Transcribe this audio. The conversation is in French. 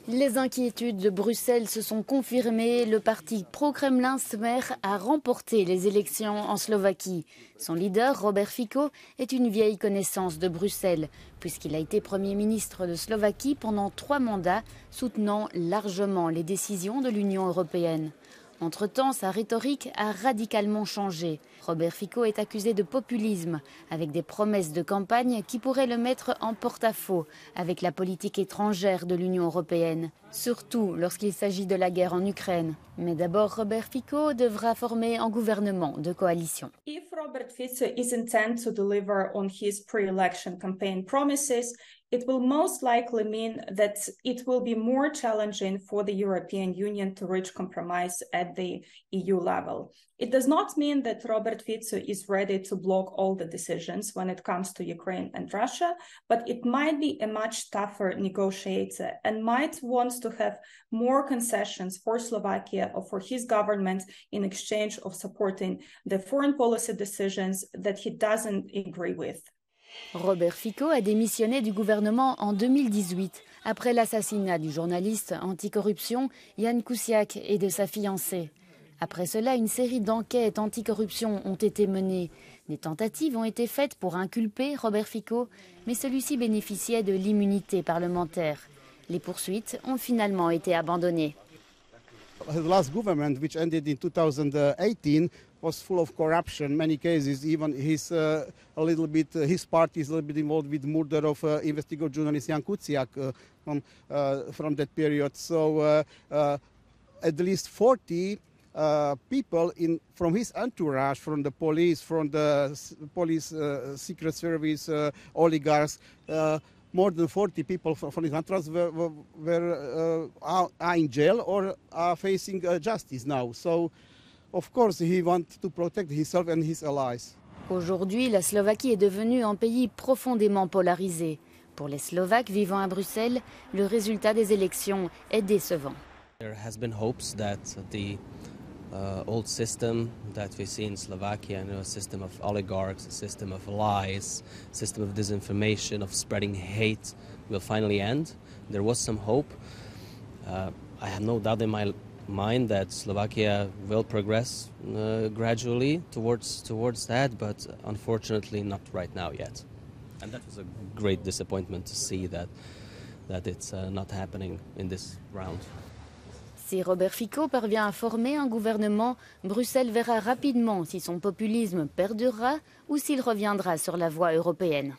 Les inquiétudes de Bruxelles se sont confirmées. Le parti pro-Kremlin Smer a remporté les élections en Slovaquie. Son leader, Robert Fico, est une vieille connaissance de Bruxelles, puisqu'il a été Premier ministre de Slovaquie pendant 3 mandats, soutenant largement les décisions de l'Union européenne. Entre-temps, sa rhétorique a radicalement changé. Robert Fico est accusé de populisme, avec des promesses de campagne qui pourraient le mettre en porte-à-faux avec la politique étrangère de l'Union européenne, surtout lorsqu'il s'agit de la guerre en Ukraine. Mais d'abord, Robert Fico devra former un gouvernement de coalition. If Robert Fico is intent to deliver on his pre-election campaign promises, it will most likely mean that it will be more challenging for the European Union to reach compromise at the EU level. It does not mean that Robert Fico is ready to block all the decisions when it comes to Ukraine and Russia, but it might be a much tougher negotiator and might want to have more concessions for Slovakia or for his government in exchange of supporting the foreign policy decisions that he doesn't agree with. Robert Fico a démissionné du gouvernement en 2018, après l'assassinat du journaliste anticorruption Jan Kuciak et de sa fiancée. Après cela, une série d'enquêtes anticorruption ont été menées. Des tentatives ont été faites pour inculper Robert Fico, mais celui-ci bénéficiait de l'immunité parlementaire. Les poursuites ont finalement été abandonnées. The last government, which ended in 2018, was full of corruption. Many cases, even his party is a little bit involved with the murder of investigative journalist Jan Kuciak from that period. So at least 40 people from his entourage, from the police, secret service, oligarchs. More than 40 people from his entourage are in jail or are facing justice now. So, of course, he wants to protect himself and his allies. Aujourd'hui, la Slovaquie est devenue un pays profondément polarisé. Pour les Slovaques vivant à Bruxelles, le résultat des élections est décevant. There has been hopes that the old system that we see in Slovakia, a system of oligarchs, a system of lies, a system of disinformation, of spreading hate, will finally end. There was some hope. I have no doubt in my mind that Slovakia will progress gradually towards that, but unfortunately not right now yet. And that was a great disappointment to see that it's not happening in this round. Si Robert Fico parvient à former un gouvernement, Bruxelles verra rapidement si son populisme perdurera ou s'il reviendra sur la voie européenne.